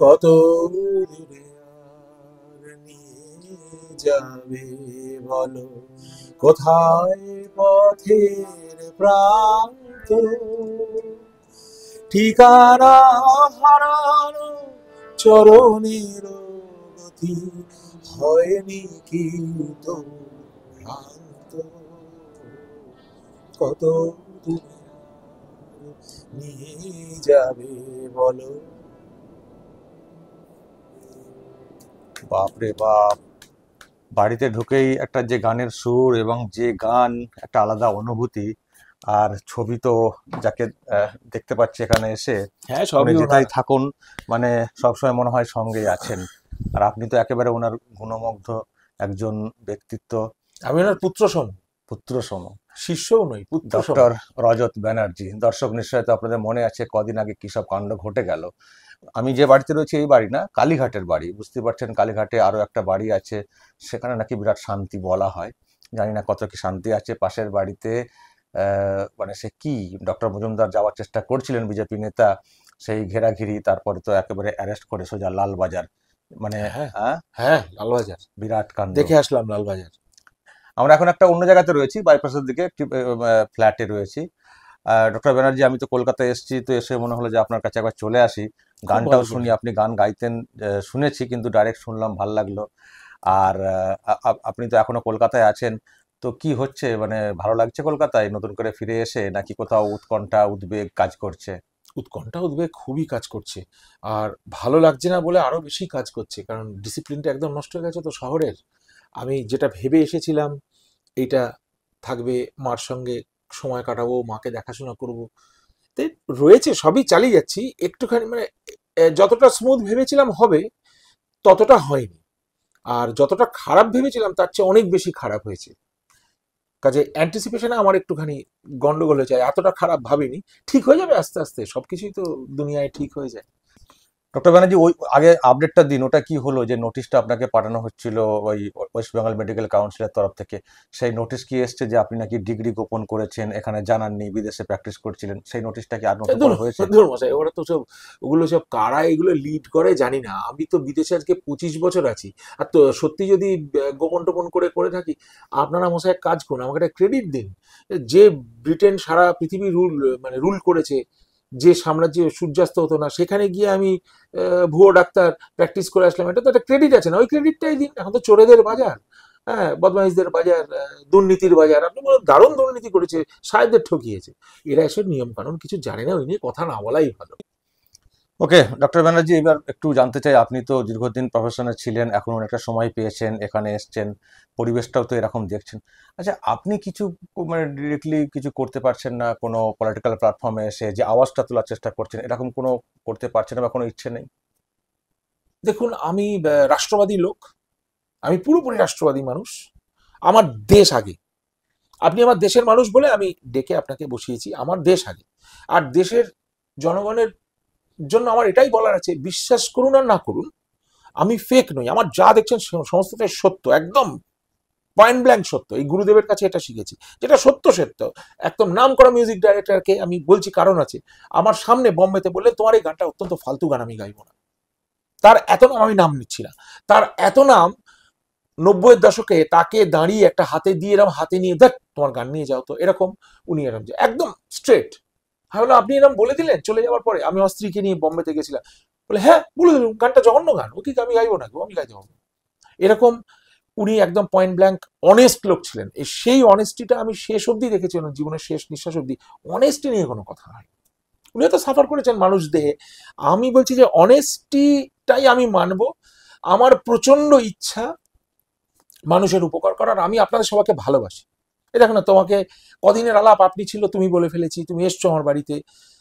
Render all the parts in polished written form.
কত দূরে আর নিয়ে যাবে বলো, কোথায় পথের প্রান্ত, ঠিকানা হারানো চরণের গতি, হয়নি কি তো ভ্রান্ত, কত দূরে আর নিয়ে যাবে বলো। বাপরে বাপ, বাড়িতে ঢুকেই একটা যে গানের সুর এবং যে গান, একটা আলাদা অনুভূতি। আর ছবি তো যাকে দেখতে পাচ্ছি এখানে এসে, হ্যাঁ, উনি সবই যেটাই ওনার। থাকুন মানে সবসময় মনে হয় সঙ্গেই আছেন। আর আপনি তো একেবারে ওনার গুণমুগ্ধ একজন ব্যক্তিত্ব, আমি ওনার পুত্র সম, পুত্র সম। শিষ্যও নই, পুত্র সম। ডক্টর রজত ব্যানার্জি, দর্শক নিশ্চয়ই তো আপনাদের মনে আছে কদিন আগে কি সব কাণ্ড ঘটে গেল। আমি যে বাড়িতে রয়েছি এই বাড়ি না, কালীঘাটের বাড়ি, বুঝতে পারছেন কালীঘাটে আরো একটা বাড়ি আছে, সেখানে নাকি বিরাট শান্তি বলা হয়। জানি না কত কি শান্তি আছে পাশের বাড়িতে। মানে সে কি, ডক্টর মজুমদার যাওয়ার চেষ্টা করছিলেন বিজেপি নেতা, সেই ঘেরাঘিরি, তারপরে তো একেবারে অ্যারেস্ট করে সোজা লালবাজার। মানে হ্যাঁ, হ্যাঁ, হ্যাঁ, লালবাজার বিরাট কাণ্ড। দেখে আসলাম, লালবাজার। আমরা এখন একটা অন্য জায়গাতে রয়েছি, বাইপাসের দিকে একটি ফ্ল্যাটে রয়েছি। ডক্টর ব্যানার্জি, আমি তো কলকাতায় এসেছি, তো এসে মনে হলো যে আপনার কাছে একবার চলে আসি, খুব গানটাও ভালো শুনি। করেছেন। আপনি গান গাইতেন, শুনেছি কিন্তু ডাইরেক্ট শুনলাম, ভাল লাগলো। আর আপনি তো এখনো কলকাতায় আছেন, তো কি হচ্ছে, মানে ভালো লাগছে কলকাতায় নতুন করে ফিরে এসে, নাকি কোথাও উৎকণ্ঠা উদ্বেগ কাজ করছে? উৎকণ্ঠা উদ্বেগ খুবই কাজ করছে। আর ভালো লাগছে না বলে আরো বেশি কাজ করছে, কারণ ডিসিপ্লিনটা একদম নষ্ট হয়ে গেছে তো শহরের। আমি যেটা ভেবে এসেছিলাম, এইটা থাকবে, মার সঙ্গে সময় কাটাবো, মাকে দেখাশোনা করব, তে রয়েছে, সবই চালিয়ে যাচ্ছি একটুখানি, মানে যতটা স্মুথ ভেবেছিলাম হবে ততটা হয়নি। আর যতটা খারাপ ভেবেছিলাম তার চেয়ে অনেক বেশি খারাপ হয়েছে। কাজে অ্যান্টিসিপেশনে আমার একটুখানি গন্ডগোল হয়ে যায়, এতটা খারাপ ভাবিনি। ঠিক হয়ে যাবে আস্তে আস্তে, সবকিছুই তো দুনিয়ায় ঠিক হয়ে যায়। ডক্টর ব্যানার্জি, ওই আগে আপডেটটা দিন, ওটা কি হলো যে নোটিশটা আপনাকে পাঠানো হচ্ছিল ওই ওয়েস্ট বেঙ্গল মেডিকেল কাউন্সিলের তরফ থেকে? সেই নোটিশ কি এসছে যে আপনি নাকি ডিগ্রি গোপন করেছেন, এখানে জানাননি, বিদেশে প্র্যাকটিস করছিলেন? সেই নোটিশটা কি আর নতুন করে ধরুন, হয়েছে? ধরুন মশাই, ওরা তো সব, ওগুলো সব কারা এগুলো লিড করে জানি না। আমি তো বিদেশে আজকে 25 বছর আছি। আর তো সত্যি যদি গোপন টোপন করে করে থাকি, আপনারা মশাই এক কাজ করুন, আমাকে একটা ক্রেডিট দিন। যে ব্রিটেন সারা পৃথিবী মানে রুল করেছে, যে সাম্রাজ্যে সূর্যাস্ত হতো না, সেখানে গিয়ে আমি ভুয়ো ডাক্তার প্র্যাকটিস করে আসলাম, এটা তো একটা ক্রেডিট আছে না? ওই ক্রেডিটটাই দিন। এখন তো চোরেদের বাজার, হ্যাঁ, বদমাইশদের বাজার, দুর্নীতির বাজার। আপনি বলুন, দারুণ দুর্নীতি করেছে, সাহেবদের ঠকিয়েছে। এরা এসব নিয়ম কানুন কিছু জানে না, ওই নিয়ে কথা না বলাই ভালো। ওকে ডক্টর ব্যানার্জি, এবার একটু জানতে চাই, আপনি তো দীর্ঘদিন প্রফেশনে ছিলেন, এখন অনেকটা সময় পেয়েছেন, এখানে এসছেন, পরিবেশটাও তো এরকম দেখছেন। আচ্ছা, আপনি কিছু মানে ডিরেক্টলি কিছু করতে পারছেন না কোনো পলিটিক্যাল প্ল্যাটফর্মে এসে, যে আওয়াজটা তোলার চেষ্টা করছেন, এরকম কোনো করতে পারছেন না বা কোনো ইচ্ছে নেই? দেখুন, আমি রাষ্ট্রবাদী লোক, আমি পুরোপুরি রাষ্ট্রবাদী মানুষ। আমার দেশ আগে। আপনি আমার দেশের মানুষ বলে আমি ডেকে আপনাকে বসিয়েছি, আমার দেশ আগে। আর দেশের জনগণের জন্য আমার এটাই বলার আছে, বিশ্বাস করুন আর না করুন, আমি ফেক নই। আমার যা দেখছেন সমস্তটাই সত্য, একদম পয়েন্ট ব্ল্যাঙ্ক সত্য। এই গুরুদেবের কাছে এটা শিখেছি, যেটা সত্য সত্য। একদম নাম করা মিউজিক ডাইরেক্টরকে আমি বলছি, কারণ আছে। আমার সামনে বম্বেতে বললে, তোমার এই গানটা অত্যন্ত ফালতু গান, আমি গাইবো না। তার এত নাম, আমি নাম নিচ্ছি না, তার এত নাম, 90-এর দশকে তাকে দাঁড়িয়ে একটা হাতে দিয়ে, এরকম হাতে নিয়ে, দেখ তোমার গান নিয়ে যাও তো, এরকম। উনি এরকম যে একদম স্ট্রেট। আমি বললাম, আপনি এরকম বলে দিলেন চলে যাওয়ার পরে? আমি আমার স্ত্রীকে নিয়ে বোম্বেতে গেছিলাম, বলে হ্যাঁ বলে দিলাম, গানটা জঘন্য গান, ও কি আমি গাইবো না গো, আমি গাইতে পারবো না। এরকম উনি একদম পয়েন্ট ব্ল্যাঙ্ক অনেস্ট লোক ছিলেন। সেই অনেস্টিটা আমি শেষ অবধি দেখেছি, ওনার জীবনের শেষ নিঃশ্বাস অবধি অনেস্টি নিয়ে কোনো কথা হয়। উনি হয়তো সাফার করেছেন মানুষ দেহে। আমি বলছি যে অনেস্টিটাই আমি মানবো। আমার প্রচন্ড ইচ্ছা মানুষের উপকার করার। আমি আপনাদের সবাইকে ভালোবাসি। এই দেখো না, তোমাকে কদিনের আলাপ আপনি ছিল, তুমি বলে ফেলেছি, তুমি এসছো আমার বাড়িতে,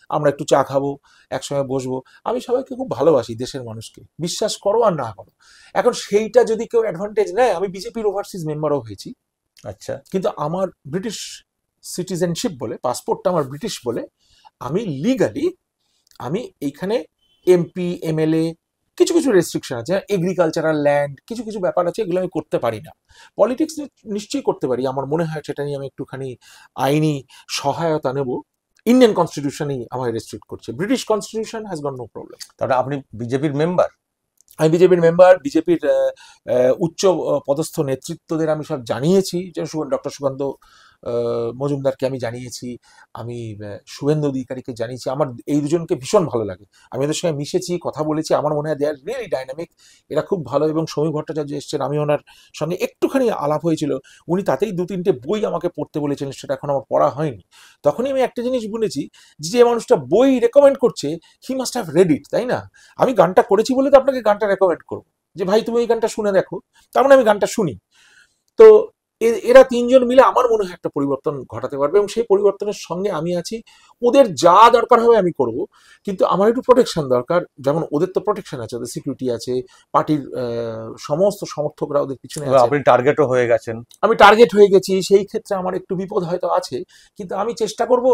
আমরা একটু চা খাবো, একসঙ্গে বসবো। আমি সবাইকে খুব ভালোবাসি, দেশের মানুষকে, বিশ্বাস করো আর না করো। এখন সেইটা যদি কেউ অ্যাডভান্টেজ নেয়, আমি বিজেপির ওভারসিজ মেম্বারও হয়েছি, আচ্ছা। কিন্তু আমার ব্রিটিশ সিটিজেনশিপ বলে, পাসপোর্টটা আমার ব্রিটিশ বলে, আমি লিগালি, আমি এইখানে এমপি এমএলএ, কিছু কিছু রেস্ট্রিকশন আছে, এগ্রিকালচারাল ল্যান্ড, কিছু কিছু ব্যাপার আছে, এগুলো আমি করতে পারি না। পলিটিক্স নিশ্চয়ই করতে পারি, আমার মনে হয় সেটা নিয়ে আমি একটুখানি আইনি সহায়তা নেব। ইন্ডিয়ান কনস্টিটিউশনই আমায় রেস্ট্রিক্ট করছে, British constitution has got no problem. তাহলে আপনি বিজেপির মেম্বার? আমি বিজেপির মেম্বার, বিজেপির উচ্চ পদস্থ নেতৃত্বদের আমি সব জানিয়েছি, ডক্টর সুকান্ত মজুমদারকে আমি জানিয়েছি, আমি শুভেন্দু অধিকারীকে জানিয়েছি। আমার এই দুজনকে ভীষণ ভালো লাগে, আমি ওদের সঙ্গে মিশেছি, কথা বলেছি, আমার মনে হয় দে আর রিয়েলি ডাইনামিক, এরা খুব ভালো। এবং সমীর ভট্টাচার্য এসছেন, আমি ওনার সঙ্গে একটুখানি আলাপ হয়েছিল, উনি তাতেই 2-3টে বই আমাকে পড়তে বলেছিলেন, সেটা এখন আমার পড়া হয়নি। তখনই আমি একটা জিনিস বলেছি, যে মানুষটা বই রেকমেন্ড করছে হি মাস্ট হ্যাভ রেড ইট, তাই না? আমি গানটা করেছি বলে তো আপনাকে গানটা রেকমেন্ড করবো, যে ভাই তুমি এই গানটা শুনে দেখো, তার মানে আমি গানটা শুনি। তো এরা তিনজন মিলে আমার মনে হয় একটা পরিবর্তন ঘটাতে পারবে, এবং সেই পরিবর্তনের সঙ্গে আমি আছি। ওদের যা দরকার হবে আমি করব, কিন্তু আমার একটু প্রোটেকশন দরকার। যেমন ওদের তো প্রোটেকশন আছে, ওদের সিকিউরিটি আছে, পার্টির সমস্ত সমর্থকরা ওদের পিছনে আছে। আপনি টার্গেটও হয়ে গেছেন। আমি টার্গেট হয়ে গেছি, সেই ক্ষেত্রে আমার একটু বিপদ হয়তো আছে, কিন্তু আমি চেষ্টা করব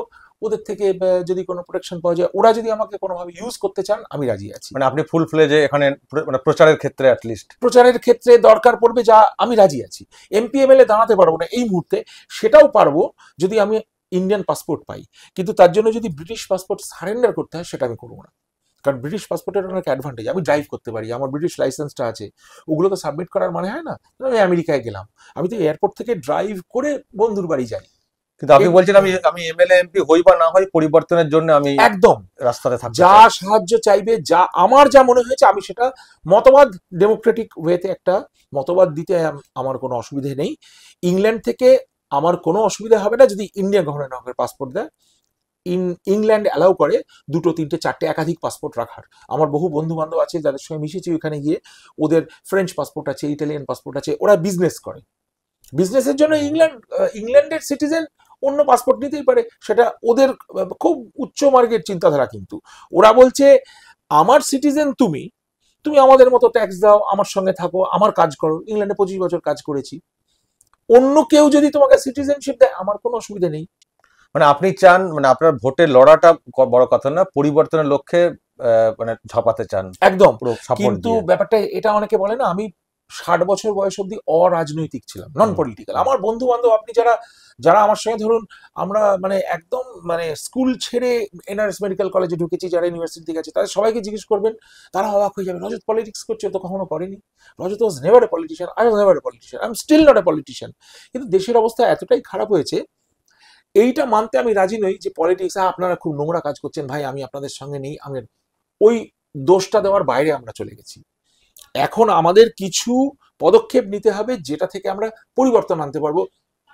ওদের থেকে যদি কোনো প্রোটেকশন পাওয়া যায়, ওরা যদি আমাকে কোনোভাবে ইউজ করতে চান, আমি রাজি আছি। মানে আপনি ফুল ফ্লেজে এখানে মানে প্রচারের ক্ষেত্রে অ্যাটলিস্ট? প্রচারের ক্ষেত্রে দরকার পড়বে যা, আমি রাজি আছি। এমপি এমএলএ দাঁড়াতে পারবো না এই মুহূর্তে, সেটাও পারবো যদি আমি ইন্ডিয়ান পাসপোর্ট পাই, কিন্তু তার জন্য যদি ব্রিটিশ পাসপোর্ট সারেন্ডার করতে হয়, সেটা আমি করবো না। কারণ ব্রিটিশ পাসপোর্টের অনেক অ্যাডভান্টেজ, আমি ড্রাইভ করতে পারি, আমার ব্রিটিশ লাইসেন্সটা আছে, ওগুলো তো সাবমিট করার মানে হয় না। আমি আমেরিকায় গেলাম, আমি তো এয়ারপোর্ট থেকে ড্রাইভ করে বন্ধুর বাড়ি যাই। কিন্তু আপনি বলছেন আমি আমি এমএলএ এমপি হই বা না হই, পরিবর্তনের জন্য আমি একদম রাস্তাতে থাকতে যা চাই। সাহায্য চাইবে, যা আমার যা মনে হয়েছে, আমি সেটা মতবাদ, ডেমোক্রেটিক ওয়েতে একটা মতবাদ দিতে আমার কোনো অসুবিধে নেই। ইংল্যান্ড থেকে আমার কোনো অসুবিধা হবে না যদি ইন্ডিয়া গভর্নমেন্ট আমাকে পাসপোর্ট দেয়। ইংল্যান্ড অ্যালাউ করে 2, 3, 4 একাধিক পাসপোর্ট রাখার। আমার বহু বন্ধু বান্ধব আছে যাদের সঙ্গে মিশেছি ওইখানে গিয়ে, ওদের ফ্রেঞ্চ পাসপোর্ট আছে, ইটালিয়ান পাসপোর্ট আছে, ওরা বিজনেস করে। বিজনেসের জন্য ইংল্যান্ডের সিটিজেন অন্য পাসপোর্ট নিতেই পারে, সেটা ওদের খুব উচ্চ মার্গের চিন্তাধারা। কিন্তু ওরা বলছে আমার সিটিজেন তুমি, তুমি আমাদের মতো ট্যাক্স দাও, আমার সঙ্গে থাকো, আমার কাজ করো। ইংল্যান্ডে 25 বছর কাজ করেছি, অন্য কেউ যদি তোমাকে সিটিজেনশিপ দেয়, আমার কোনো অসুবিধা নেই। মানে আপনি চান, মানে আপনার ভোটের লড়াটা বড় কথা না, পরিবর্তনের লক্ষ্যে মানে ঝাঁপাতে চান একদম। পুরো সাপোর্ট কিন্তু দিয়ে। ব্যাপারটা এটা, অনেকে বলে না, আমি 60 বছর বয়স অব্দি অরাজনৈতিক ছিলাম, নন পলিটিক্যাল। আমার বন্ধু বান্ধব, আপনি যারা যারা আমার সঙ্গে ধরুন, আমরা মানে একদম মানে স্কুল ছেড়ে এনআরএস মেডিকেল কলেজে ঢুকেছি, যারা ইউনিভার্সিটি থেকে আছে, তাদের সবাইকে জিজ্ঞেস করবেন, তারা অবাক হয়ে যাবে, রজত পলিটিক্স করছে, তো কখনো করেনি। Rajat was never a politician, I was never a politician, I am still not a politician. কিন্তু দেশের অবস্থা এতটাই খারাপ হয়েছে, এইটা মানতে আমি রাজি নই যে পলিটিক্স আপনারা খুব নোংরা কাজ করছেন, ভাই আমি আপনাদের সঙ্গে নেই। আমি ওই দোষটা দেওয়ার বাইরে আমরা চলে গেছি। এখন আমাদের কিছু পদক্ষেপ নিতে হবে, যেটা থেকে আমরা পরিবর্তন আনতে পারবো।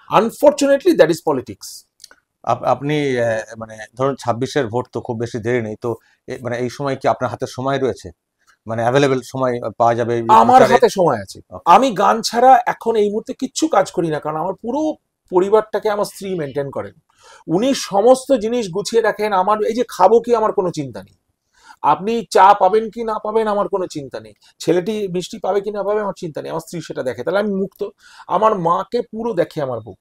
Unfortunately that is politics. আপনি মানে ধরুন 26-এর ভোট তো খুব বেশি দেরি নেই তো, মানে এই সময় কি আপনার হাতে সময় রয়েছে, মানে অ্যাভেলেবেল সময় পাওয়া যাবে এই আমার প্রচারে? হাতে সময় আছে। আমি গান ছাড়া এখন এই মুহূর্তে কিচ্ছু কাজ করি না, কারণ আমার পুরো পরিবারটাকে আমার স্ত্রী মেনটেন করেন, উনি সমস্ত জিনিস গুছিয়ে রাখেন। আমার এই যে খাবো কি, আমার কোনো চিন্তা নেই। আপনি চা পাবেন কি না পাবেন, আমার কোনো চিন্তা নেই। ছেলেটি মিষ্টি পাবে কি না পাবে, আমার চিন্তা নেই। আমার স্ত্রী সেটা দেখে, তাহলে আমি মুক্ত। আমার মাকে পুরো দেখে আমার বউ,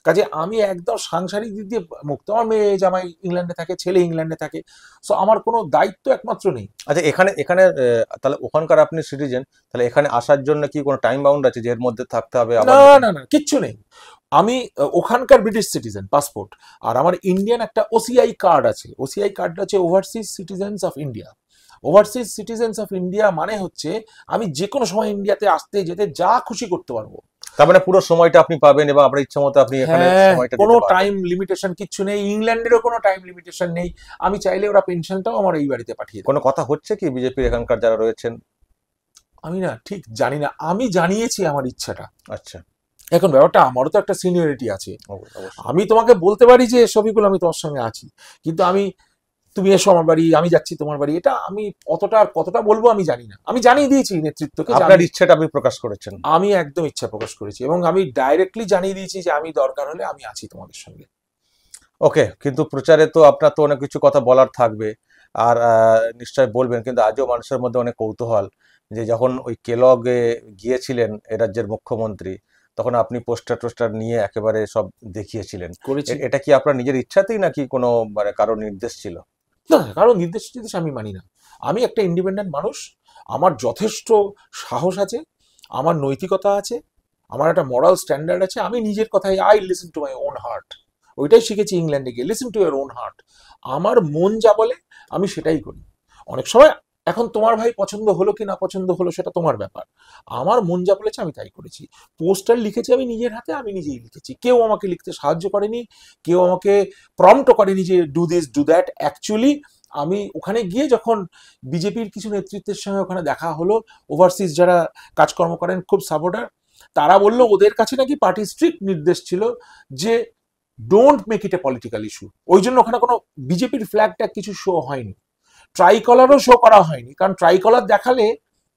কাজে আমি একদম সাংসারিক দিক দিয়ে মুক্ত। আমার মেয়ে জামাই ইংল্যান্ডে থাকে, ছেলে ইংল্যান্ডে থাকে, সো আমার কোনো দায়িত্ব একমাত্র নেই। আচ্ছা, এখানে এখানে তাহলে ওখানকার আপনি সিটিজেন, তাহলে এখানে আসার জন্য কি কোনো টাইম বাউন্ড আছে যে এর মধ্যে থাকতে হবে আবার? না না না, কিচ্ছু নেই। আমি ওখানকার ব্রিটিশ সিটিজেন, পাসপোর্ট, আর আমার ইন্ডিয়ান একটা ওসিআই কার্ড আছে। ওসিআই কার্ডটা হচ্ছে overseas citizens of India. Overseas citizens of India মানে হচ্ছে আমি যে কোনো সময় ইন্ডিয়াতে আসতে যেতে যা খুশি করতে পারবো। তার মানে পুরো সময়টা আপনি পাবেন এবং আপনার ইচ্ছা মতো আপনি এখানে হ্যাঁ, সময়টা কোনো দিতে পারবেন। টাইম লিমিটেশন কিচ্ছু নেই, ইংল্যান্ডেরও কোনো টাইম লিমিটেশন নেই। আমি চাইলে ওরা পেনশনটাও আমার এই বাড়িতে পাঠিয়ে দেয়। কোনো কথা হচ্ছে কি বিজেপির এখানকার যারা রয়েছেন? আমি না ঠিক জানি না, আমি জানিয়েছি আমার ইচ্ছাটা। আচ্ছা, এখন ব্যাপারটা, আমারও তো একটা সিনিয়রিটি আছে। অবশ্যই। আমি তোমাকে বলতে পারি যে সবিকুল আমি তোমার সঙ্গে আছি, কিন্তু আমি, তুমি এসো আমার বাড়ি, আমি যাচ্ছি তোমার বাড়ি, এটা আমি অতটা আর কতটা বলবো আমি জানি না। আমি জানিয়ে দিয়েছি নেতৃত্বকে যে আপনার ইচ্ছাটা আপনি প্রকাশ করেছেন। আমি একদম ইচ্ছা প্রকাশ করেছি, এবং আমি ডাইরেক্টলি জানিয়ে দিয়েছি যে আমি দরকার হলে আমি আছি তোমাদের সঙ্গে। ওকে, কিন্তু প্রচারে তো আপনার তো অনেক কিছু কথা বলার থাকবে, আর নিশ্চয় বলবেন, কিন্তু আজও মানুষের মধ্যে অনেক কৌতূহল যে যখন ওই কেলগে গিয়েছিলেন এ রাজ্যের মুখ্যমন্ত্রী, তখন আপনি পোস্টার টোস্টার নিয়ে একেবারে সব দেখিয়েছিলেন। করেছি এটা কি আপনার নিজের ইচ্ছাতেই নাকি কোনো মানে কারোর নির্দেশ ছিল? না, কারণ নির্দেশ টির্দেশ আমি মানি না। আমি একটা ইন্ডিপেন্ডেন্ট মানুষ, আমার যথেষ্ট সাহস আছে, আমার নৈতিকতা আছে, আমার একটা মরাল স্ট্যান্ডার্ড আছে। আমি নিজের কথাই, I listen to my own heart. ওইটাই শিখেছি ইংল্যান্ডে গিয়ে, listen to your own heart. আমার মন যা বলে আমি সেটাই করি। অনেক সময় এখন তোমার ভাই পছন্দ হলো কি না পছন্দ হলো সেটা তোমার ব্যাপার, আমার মন যা বলেছে আমি তাই করেছি। পোস্টার লিখেছি আমি নিজের হাতে, আমি নিজেই লিখেছি, কেউ আমাকে লিখতে সাহায্য করেনি, কেউ আমাকে প্রম্পট করেনি যে do this do that. Actually আমি ওখানে গিয়ে যখন বিজেপির কিছু নেতৃত্বের সঙ্গে ওখানে দেখা হলো, ওভারসিজ যারা কাজকর্ম করেন খুব সাপোর্টার, তারা বললো ওদের কাছে নাকি পার্টির স্ট্রিক্ট নির্দেশ ছিল যে don't make it a political issue. ওই জন্য ওখানে কোনো বিজেপির ফ্ল্যাগ ট্যাগ কিছু শো হয়নি, ট্রাইকলারও শো করা হয়নি, কারণ ট্রাইকলার দেখালে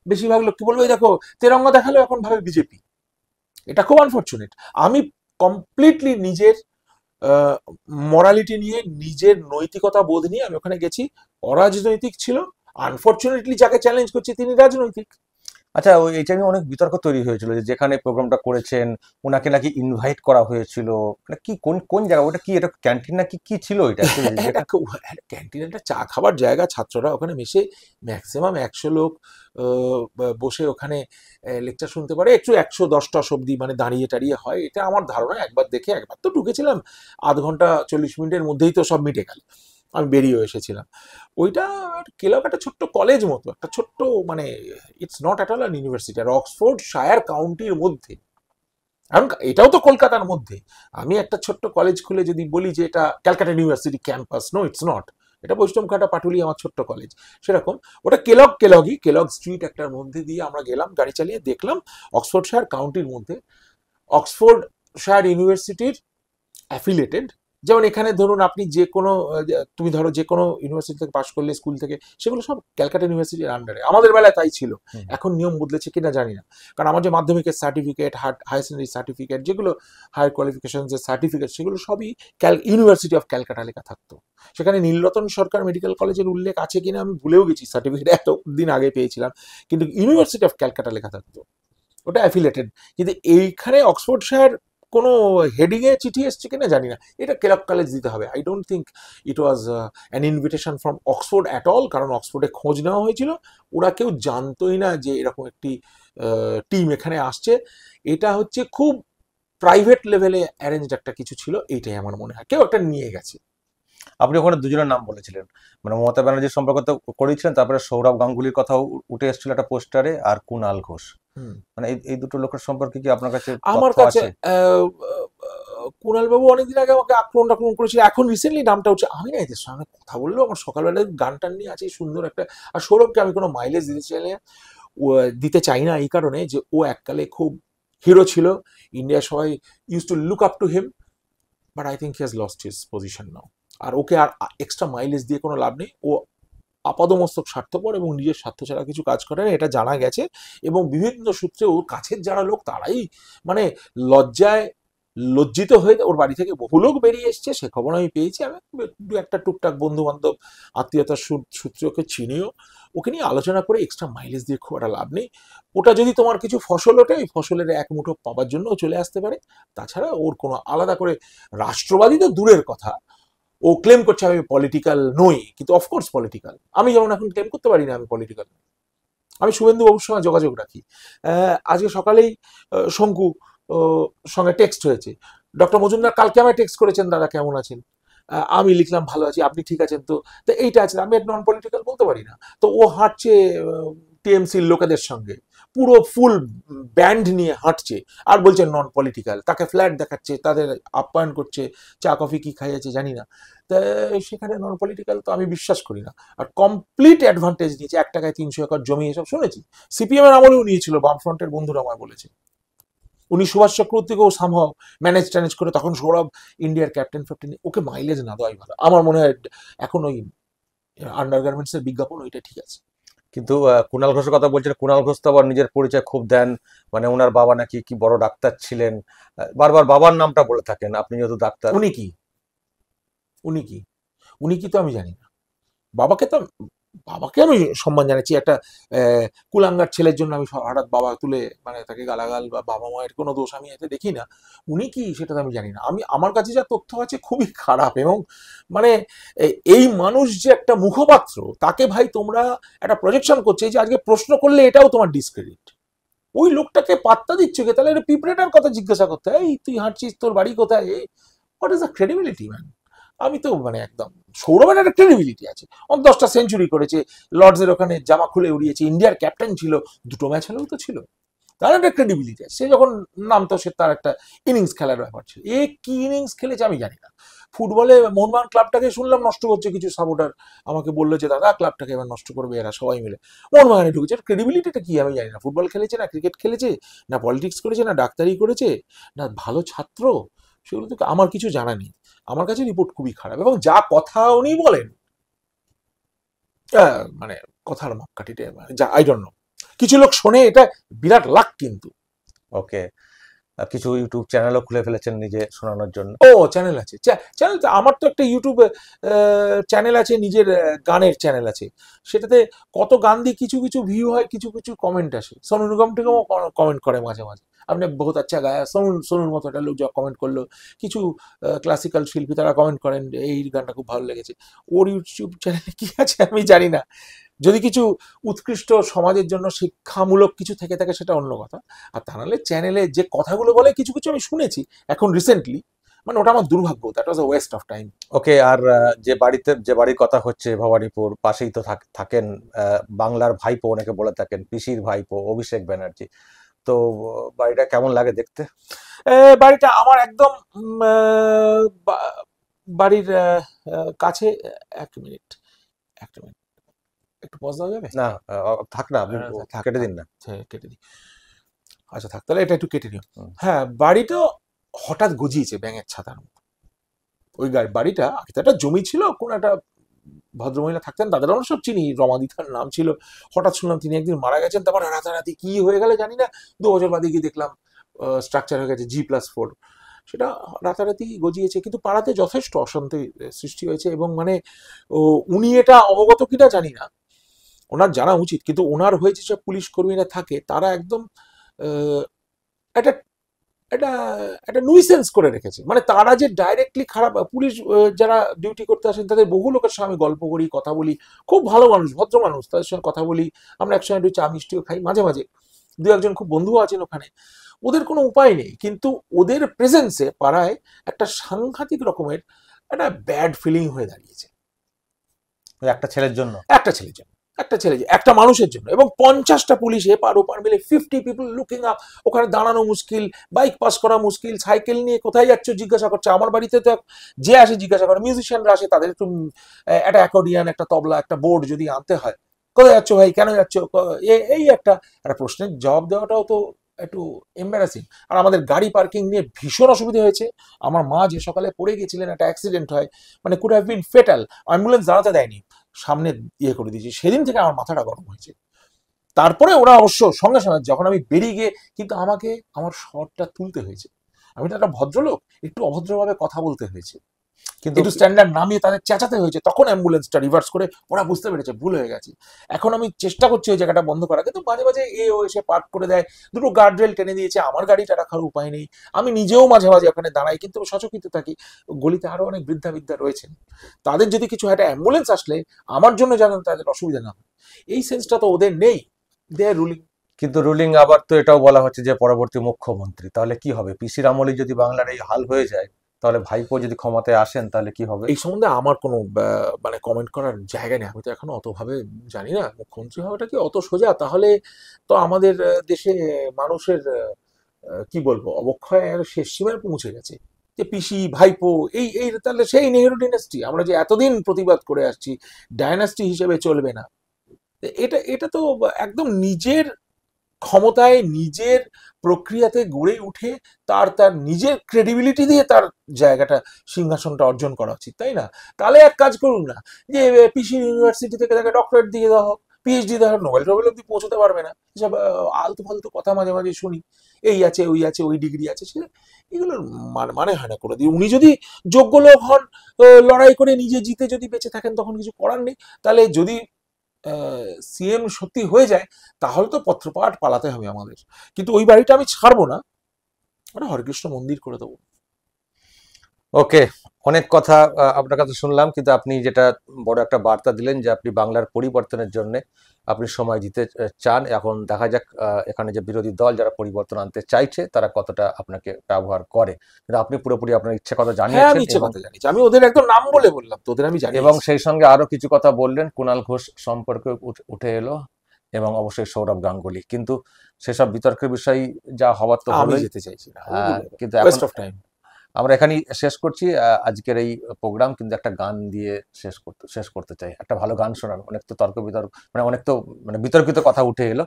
বেশিরভাগ লোক কি বলবে, "এই দেখো তেরঙ্গা দেখালেও এখন ভাবে বিজেপি"। এটা খুব আনফর্চুনেট। আমি কমপ্লিটলি নিজের মরালিটি নিয়ে, নিজের নৈতিকতা বোধ নিয়ে আমি ওখানে গেছি। অরাজনৈতিক ছিল, আনফর্চুনেটলি যাকে চ্যালেঞ্জ করছি তিনি রাজনৈতিক। আচ্ছা, ওই এটা নিয়ে অনেক বিতর্ক তৈরি হয়েছিল যে যেখানে প্রোগ্রামটা করেছেন ওনাকে নাকি ইনভাইট করা হয়েছিল, মানে কি কোন কোন জায়গা, ওটা কি, এটা ক্যান্টিন নাকি কি ছিল এটা actually? একটা ক্যান্টিন, একটা চা খাবার জায়গা, ছাত্ররা ওখানে মিশে ম্যাক্সিমাম 100 লোক বসে ওখানে লেকচার শুনতে পারে, একটু 110টা অবধি মানে দাঁড়িয়ে টাড়িয়ে হয়, এটা আমার ধারণা। একবার দেখে, একবার তো ঢুকেছিলাম, আধ ঘন্টা 40 মিনিটের মধ্যেই তো সব মিটে গেল, আমি বেরিয়ে এসেছিলাম। ওইটা ক্লাব একটা ছোট্ট কলেজ মতো, একটা ছোট্ট মানে it's not at all an university, আর অক্সফোর্ড শায়ার কাউন্টির মধ্যে, কারণ এটাও তো কলকাতার মধ্যে। আমি একটা ছোট্ট কলেজ খুলে যদি বলি যে এটা Calcutta university campus, no it's not, এটা বৈষ্ণবঘাটা পাটুলি আমার ছোট্ট কলেজ সেরকম। ওটা কেলগ স্ট্রিট একটার মধ্যে দিয়ে আমরা গেলাম গাড়ি চালিয়ে, দেখলাম অক্সফোর্ডশায়ার কাউন্টির মধ্যে অক্সফোর্ডশায়ার ইউনিভার্সিটির অ্যাফিলিয়েটেড। যেমন এখানে ধরুন আপনি যে কোনো তুমি ধরো যে কোনো ইউনিভার্সিটি থেকে পাশ করলে, স্কুল থেকে, সেগুলো সব ক্যালকাটা ইউনিভার্সিটির আন্ডারে। আমাদের বেলায় তাই ছিল, হুম। এখন নিয়ম বদলেছে কিনা জানি না। কারণ আমার যে মাধ্যমিকের সার্টিফিকেট, হায়ার সেকেন্ডারি সার্টিফিকেট, যেগুলো হায়ার কোয়ালিফিকেশন যে সার্টিফিকেট, সেগুলো সবই ইউনিভার্সিটি অফ ক্যালকাটা লেখা থাকতো। সেখানে নীলরতন সরকার মেডিকেল কলেজের উল্লেখ আছে কিনা আমি ভুলেও গেছি, সার্টিফিকেট এতদিন আগে পেয়েছিলাম, কিন্তু ইউনিভার্সিটি অফ ক্যালকাটা লেখা থাকতো, ওটা অ্যাফিলিয়েটেড। কিন্তু এইখানে অক্সফোর্ডশায়ার কোনো হেডিং এ চিঠি এসছে কিনা জানি না, এটা কেলগ কলেজ দিতে হবে। I don't think it was an invitation from Oxford at all, কারণ অক্সফোর্ডে খোঁজ নেওয়া হয়েছিল, ওরা কেউ জানতোই না যে এরকম একটি টিম এখানে আসছে। এটা হচ্ছে খুব প্রাইভেট লেভেলে অ্যারেঞ্জড একটা কিছু ছিল, এইটাই আমার মনে হয়, কেউ একটা নিয়ে গেছে। আপনি ওখানে দুজনের নাম বলেছিলেন, মানে মমতা ব্যানার্জির সম্পর্কে তো করেছিলেন, তারপরে সৌরভ গাঙ্গুলির কথাও উঠে এসেছিল একটা পোস্টারে, আর কুণাল ঘোষ, মানে এই দুটো লোকের সম্পর্কে কি আপনার কাছে আমার তথ্য কাছে আছে? কুণাল বাবু অনেকদিন আগে আমাকে আক্রমণ করেছিল, এখন রিসেন্টলি নামটা হচ্ছে, আমি না এদের সঙ্গে কথা বললেও আমার সকালবেলায় গান টান নিয়ে আছে সুন্দর একটা। আর সৌরভকে আমি কোনো মাইলেজ দিতে চাই না, এই কারণে যে ও এককালে খুব হিরো ছিল, ইন্ডিয়া সবাই use to look up to him, but I think he has lost his position now. আর ওকে আর এক্সট্রা মাইলেজ দিয়ে কোনো লাভ নেই, ও আপাদমস্তক স্বার্থপর এবং নিজের স্বার্থ ছাড়া কিছু কাজ করে না, এটা জানা গেছে। এবং বিভিন্ন সূত্রে ওর কাছের যারা লোক তারাই মানে লজ্জিত হয়ে ওর বাড়ি থেকে বহু লোক বেরিয়ে এসছে, সে খবর আমি পেয়েছি। আমি দু একটা টুকটাক বন্ধু বান্ধব আত্মীয়তার সূত্রে ওকে চিনিও, ওকে নিয়ে আলোচনা করে এক্সট্রা মাইলেজ দিয়ে খুব একটা লাভ নেই। ওটা যদি তোমার কিছু ফসল ওঠে, ওই ফসলের এক মুঠো পাবার জন্য চলে আসতে পারে, তাছাড়া ওর কোনো আলাদা করে রাষ্ট্রবাদী তো দূরের কথা, ও ক্লেম করছে আমি পলিটিক্যাল নই, কিন্তু অফকোর্স পলিটিক্যাল। আমি যেমন এখন ক্লেম করতে পারি না আমি পলিটিক্যাল। আমি শুভেন্দু বাবুর সঙ্গে যোগাযোগ রাখি। আজকে সকালেই শঙ্কু সঙ্গে টেক্সট হয়েছে, ডক্টর মজুমদার কালকে আমায় টেক্সট করেছেন, দাদা কেমন আছেন, আমি লিখলাম ভালো আছি, আপনি ঠিক আছেন তো? তো এইটা আছে, আমি নন পলিটিক্যাল বলতে পারি না। তো ও হাঁটছে টিএমসির লোকেদের সঙ্গে, পুরো ফুল ব্যান্ড নিয়ে হাঁটছে, আর বলছে নন পলিটিক্যাল, তাকে ফ্ল্যাট দেখাচ্ছে, তাদের আপ্যায়ন করছে, চা কফি কি খাইয়েছে জানি না। তা সেখানে নন পলিটিক্যাল তো আমি বিশ্বাস করি না। আর কমপ্লিট অ্যাডভান্টেজ নিয়েছে, 1 টাকায় 300 একর জমি, এসব শুনেছি। সিপিএম এর আমলেও নিয়েছিল, বামফ্রন্টের বন্ধুরা আমায় বলেছে। উনি সুভাষ চক্রবর্তীকেও সামহাও ম্যানেজ করে, তখন সৌরভ ইন্ডিয়ার ক্যাপ্টেন ফ্যাপ্টেন, ওকে মাইলেজ না দেওয়াই ভালো আমার মনে হয়। এখন ওই আন্ডারগার্মেন্টস এর বিজ্ঞাপন ওইটা ঠিক আছে। কিন্তু কুণাল ঘোষের কথা বলছেন, কুণাল ঘোষ তো আবার নিজের পরিচয় খুব দেন, মানে ওনার বাবা নাকি কি বড় ডাক্তার ছিলেন, বারবার বাবার নামটা বলে থাকেন, আপনি যেহেতু ডাক্তার। উনি কি উনি কি উনি কি তো আমি জানি না। বাবাকে তো বাবাকে আমি সম্মান জানাচ্ছি, একটা কুলাঙ্গার ছেলের জন্য আমি হঠাৎ বাবা তুলে মানে তাকে গালাগাল বা বাবা মায়ের কোনো দোষ আমি এতে দেখি না। উনি কি সেটা তো আমি জানি না। আমার কাছে যা তথ্য আছে খুবই খারাপ, এবং মানে এই মানুষ যে একটা মুখপাত্র, তাকে ভাই তোমরা একটা প্রজেকশন করছে যে আজকে প্রশ্ন করলে এটাও তোমার ডিসক্রেডিট। ওই লোকটাকে পাত্তা দিচ্ছ কে? তাহলে পিঁপড়েটার কথা জিজ্ঞাসা করতে, এই তুই হাঁটছিস, তোর বাড়ি কোথায়, what is the credibility man? আমি তো মানে একদম, সৌরভের একটা ক্রেডিবিলিটি আছে, ও 10টা সেঞ্চুরি করেছে, লর্ডসের ওখানে জামা খুলে উড়িয়েছে, ইন্ডিয়ার ক্যাপ্টেন ছিল, 2টো ম্যাচ হলেও তো ছিল, তার একটা ক্রেডিবিলিটি আছে। সে যখন নামতো সে তার একটা ইনিংস খেলার ব্যাপার ছিল। এ কি ইনিংস খেলেছে আমি জানি না। ফুটবলে মোহনবাগান ক্লাবটাকে শুনলাম নষ্ট করছে, কিছু সাপোর্টার আমাকে বললো যে দাদা ক্লাবটাকে এবার নষ্ট করবে এরা সবাই মিলে, মোহনবাগানে ঢুকেছে। ক্রেডিবিলিটিটা কি আমি জানি না। ফুটবল খেলেছে না ক্রিকেট খেলেছে, না পলিটিক্স করেছে, না ডাক্তারি করেছে, না ভালো ছাত্র, সেগুলো তো আমার কিছু জানা নেই। আমার কাছে রিপোর্ট খুবই খারাপ, এবং যা কথা উনি বলেন মানে কথার মাপকাঠিতে যা আই ডোন্ট নো, কিছু লোক শোনে এটা বিরাট লাক কিন্তু। ওকে, কিছু ইউটিউব চ্যানেলও খুলে ফেলেছেন নিজে শোনানোর জন্য। ও চ্যানেল আছে, চ্যানেল আমার তো একটা ইউটিউব চ্যানেল আছে, নিজের গানের চ্যানেল আছে, সেটাতে কত গান দিয়ে কিছু কিছু ভিউ হয়, কিছু কিছু কমেন্ট আসে। সোনু নিগম টিগমও কমেন্ট করে মাঝে মাঝে, আপনি বহুত আচ্ছা গায়া, সোনুর মতো একটা লোক যা কমেন্ট করলো, কিছু ক্লাসিক্যাল শিল্পী তারা কমেন্ট করেন এই গানটা খুব ভালো লেগেছে। ওর ইউটিউব চ্যানেলে কি আছে আমি জানি না, যদি কিছু উৎকৃষ্ট সমাজের জন্য শিক্ষামূলক কিছু থেকে থাকে সেটা অন্য কথা, আর তা নাহলে চ্যানেলে যে কথাগুলো বলে কিছু কিছু আমি শুনেছি এখন রিসেন্টলি, মানে ওটা আমার দুর্ভাগ্য, that was a waste of time. Okay, আর যে বাড়ির কথা হচ্ছে ভবানীপুর, পাশেই তো থাকেন বাংলার ভাইপো অনেকে বলে থাকেন, পিসির ভাইপো অভিষেক ব্যানার্জি। তো বাড়িটা কেমন লাগে দেখতে? বাড়িটা আমার একদম বাড়ির কাছে। 1 মিনিট, 1 মিনিট, একটু পজ দেওয়া যাবে? না, থাক না, আপনি থাক, কেটে থাক, দিন না। হ্যাঁ, কেটে দিই। আচ্ছা থাক, তাহলে এটা একটু কেটে নিও। হুম। হ্যাঁ, বাড়িটা হঠাৎ গজিয়েছে ব্যাঙের ছাতার মতো। ওই বাড়িটা আগে তো একটা জমি ছিল, কোন একটা ভদ্রমহিলা থাকতেন, তাদের আমরা সব চিনি, রমাদিতার নাম ছিল। হঠাৎ শুনলাম তিনি একদিন মারা গেছেন, তারপর রাতারাতি কি হয়ে গেলে জানি না, 2 বছর বাদে গিয়ে দেখলাম স্ট্রাকচার হয়ে গেছে G+4। সেটা রাতারাতি গজিয়েছে, কিন্তু পাড়াতে যথেষ্ট অশান্তি সৃষ্টি হয়েছে। এবং মানে উনি এটা অবগত কিনা জানি না, ওনার জানা উচিত, কিন্তু ওনার হয়েছে যে পুলিশ কর্মীরা থাকে তারা একদম আহ, একটা একটা একটা নুইসেন্স করে রেখেছে। মানে তারা যে ডাইরেক্টলি খারাপ, পুলিশ যারা ডিউটি করতে আসেন তাদের বহু লোকের সঙ্গে আমি গল্প করি, কথা বলি, খুব ভালো মানুষ, ভদ্র মানুষ, তাদের সঙ্গে কথা বলি, আমরা একসঙ্গে একটু চা মিষ্টিও খাই মাঝে মাঝে, 2-1জন খুব বন্ধুও আছেন ওখানে। ওদের কোনো উপায় নেই, কিন্তু ওদের প্রেজেন্সে পাড়ায় একটা সাংঘাতিক রকমের একটা ব্যাড ফিলিং হয়ে দাঁড়িয়েছে। ওই একটা ছেলের জন্য? একটা ছেলের জন্য, একটা মানুষের জন্য, এবং 50টা পুলিশ এপার ওপার মিলে 50 পিপল লুকিং আপ। ওখানে দাঁড়ানো মুশকিল, বাইক পাস করা মুশকিল, সাইকেল নিয়ে কোথায় যাচ্ছ জিজ্ঞাসা করছে। আমার বাড়িতে তো যে আসে জিজ্ঞাসা করে, মিউজিশিয়ানরা আসে, তাদের একটু একটা অ্যাকর্ডিয়ান, একটা তবলা, একটা বোর্ড যদি আনতে হয়, কোথায় যাচ্ছ ভাই, কেন যাচ্ছ, এই একটা একটা প্রশ্নের জবাব দেওয়াটাও তো একটু এম্বারাসিং। আর আমাদের গাড়ি পার্কিং নিয়ে ভীষণ অসুবিধা হয়েছে। আমার মা যে সকালে পড়ে গেছিলেন, একটা অ্যাক্সিডেন্ট হয়, মানে could have been fatal, ambulance দাঁড়াতে দেয়নি, সামনে ইয়ে করে দিয়েছি। সেদিন থেকে আমার মাথাটা গরম হয়েছে। তারপরে ওরা অবশ্য সঙ্গে সঙ্গে যখন আমি বেরিয়ে গিয়ে, কিন্তু আমাকে আমার শটটা তুলতে হয়েছে, আমি তো একটা ভদ্রলোক, একটু অভদ্রভাবে কথা বলতে হয়েছে, কিন্তু একটু স্ট্যান্ডার্ড নামিয়ে তাদের চেঁচাতে হয়েছে, তখন অ্যাম্বুলেন্সটা রিভার্স করে ওরা বুঝতে পেরেছে ভুল হয়ে গেছে। এখন আমি চেষ্টা করছি ওই জায়গাটা বন্ধ করা, কিন্তু মাঝে মাঝে ও এসে পার্ক করে দেয়, 2টো গার্ডরেল টেনে দিয়েছে, আমার গাড়িটা রাখার উপায় নেই, আমি নিজেও মাঝে মাঝে ওখানে দাঁড়াই, কিন্তু সচকিত থাকি। গলিতে আরো অনেক বৃদ্ধা বৃদ্ধা রয়েছেন, তাদের যদি কিছু একটা অ্যাম্বুলেন্স আসলে আমার জন্য যেন তাদের অসুবিধা না হয়, এই সেন্সটা তো ওদের নেই। দে আর রুলিং। কিন্তু রুলিং আবার তো এটাও বলা হচ্ছে যে পরবর্তী মুখ্যমন্ত্রী, তাহলে কি হবে? পিসির আমলে যদি বাংলার এই হাল হয়ে যায়, তাহলে ভাইপো যদি ক্ষমতায় আসেন তাহলে কি হবে? এই সম্বন্ধে আমার কোনো মানে কমেন্ট করার জায়গা নেই, আমি তো এখনো অতভাবে জানি না। মুখ্যমন্ত্রী হওয়াটা কি অত সোজা? তাহলে তো আমাদের দেশে মানুষের কি বলবো, অবক্ষয়ের শেষ সীমায় পৌঁছে গেছে। যে পিসি ভাইপো, এই এই তাহলে সেই নেহেরু ডিনাস্টি আমরা যে এতদিন প্রতিবাদ করে আসছি, ডায়নাস্টি হিসেবে চলবে না। এটা এটা তো একদম নিজের ক্ষমতায়, নিজের প্রক্রিয়াতে গড়ে উঠে তার তার নিজের ক্রেডিবিলিটি দিয়ে তার জায়গাটা, সিংহাসনটা অর্জন করা উচিত, তাই না? তাহলে এক কাজ করুন না, যে পিসি ইউনিভার্সিটি থেকে তাকে ডক্টরেট দিয়ে দেওয়া হোক, পিএইচডি দেওয়া হোক, নোবেল টোবেল অব্দি পৌঁছতে পারবে না, এসব আলতু ফালতু কথা মাঝে মাঝে শুনি, এই আছে ওই আছে, ওই ডিগ্রি আছে, সে এগুলোর মানে হয় না করে দিয়ে। উনি যদি যোগ্য লোক হন, লড়াই করে নিজে জিতে যদি বেঁচে থাকেন, তখন কিছু করার নেই। তাহলে যদি সিএম সত্যি হয়ে যায়, তাহলে তো পত্রপাঠ পালাতে হবে আমাদের, কিন্তু ওই বাড়িটা আমি ছাড়বো না, ওটা হরেকৃষ্ণ মন্দির করে দেবো। ওকে, অনেক কথা আপনার কাছে শুনলাম, কিন্তু আপনি যেটা বড় একটা বার্তা দিলেন যে আপনি বাংলার পরিবর্তনের জন্য আপনি সময় দিতে চান। এখন দেখা যাক এখানে যে বিরোধী দল যারা পরিবর্তন আনতে চাইছে তারা কতটা আপনাকে ব্যবহার করে, কিন্তু আপনি পুরোপুরি আপনার ইচ্ছে কথা হ্যাঁ, আমি জানিয়েছেন ইচ্ছে এবং কথা জানিয়েছি, আমি ওদের একদম নাম বলে বললাম, তোদের আমি এবং জানিয়েছি। সেই সঙ্গে আরো কিছু কথা বললেন, কুণাল ঘোষ সম্পর্কে উঠে এলো এবং অবশ্যই সৌরভ গাঙ্গুলি, কিন্তু সেসব বিতর্কের বিষয় যা হওয়ার তো আমি হলোই। যেতে চাইছি না ওগুলো, কিন্তু এখন ওয়েস্ট অফ টাইম। আমরা এখানেই শেষ করছি আজকের এই প্রোগ্রাম, কিন্তু একটা গান দিয়ে শেষ করতে চাই। একটা ভালো গান শোনান, অনেক তো তর্ক বিতর্ক, মানে অনেক তো মানে বিতর্কিত কথা উঠে এলো,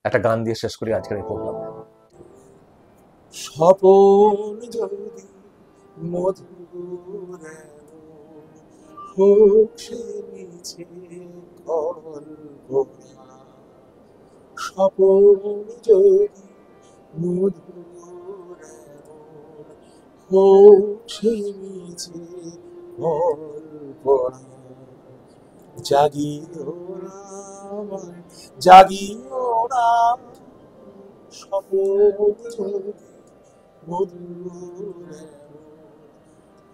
একটা গান দিয়ে শেষ করি আজকের এই প্রোগ্রাম। স্বপন যদি মধুর হোক সে মিছে কল্পনা, স্বপন যদি মধুর হোক সে মিছে কল্পনা, জাগিও না আমায়, জাগিও না, স্বপন যদি মধুর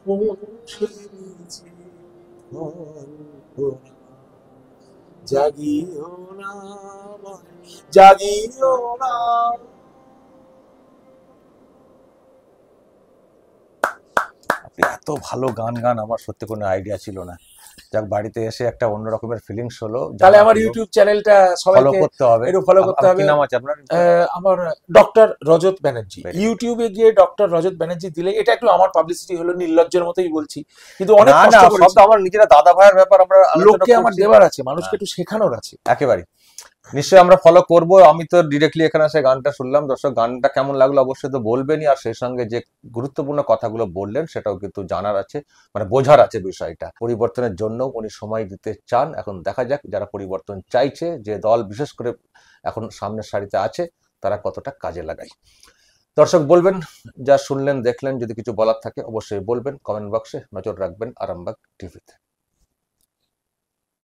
হোক সে মিছে কল্পনা, জাগিও না আমায়, জাগিও না। আপনি এত ভালো গান গান, আমার সত্যি কোনো আইডিয়া ছিল না। যাক, বাড়িতে এসে একটা অন্য রকমের ফিলিংস হলো, তাহলে জানা আমার হলো। ইউটিউব চ্যানেলটা ফলো সবাইকে করতে হবে। একটু ফলো করতে কি হবে। নাম আছে আপনার? আমার ডক্টর রজত ব্যানার্জি, Very good. ইউটিউবে গিয়ে ডক্টর রজত ব্যানার্জি দিলে, এটা একটু আমার পাবলিসিটি হলো, নির্লজ্জের মতোই বলছি, কিন্তু অনেক না কষ্ট না, সব করেছি। তো আমার নিজেরা দাদা ভাইয়ের ব্যাপার, আমরা আলোচনা লোককে আমার করছি। দেওয়ার আছে, মানুষকে হ্যাঁ। একটু শেখানোর আছে। একেবারে নিশ্চয়ই আমরা ফলো করব। আমি তো ডিরেক্টলি এখানে এসে গানটা শুনলাম। দর্শক, গানটা কেমন লাগলো অবশ্যই তো বলবেনই, আর সেই সঙ্গে যে গুরুত্বপূর্ণ কথাগুলো বললেন সেটাও কিন্তু জানার আছে, মানে বোঝার আছে বিষয়টা। পরিবর্তনের জন্য উনি সময় দিতে চান। এখন দেখা যাক যারা পরিবর্তন চাইছে, যে দল বিশেষ করে এখন সামনের সারিতে আছে, তারা কতটা কাজে লাগায়। দর্শক, বলবেন যা শুনলেন দেখলেন, যদি কিছু বলার থাকে অবশ্যই বলবেন, কমেন্ট বক্সে নজর রাখবেন আরামবাগ টিভিতে।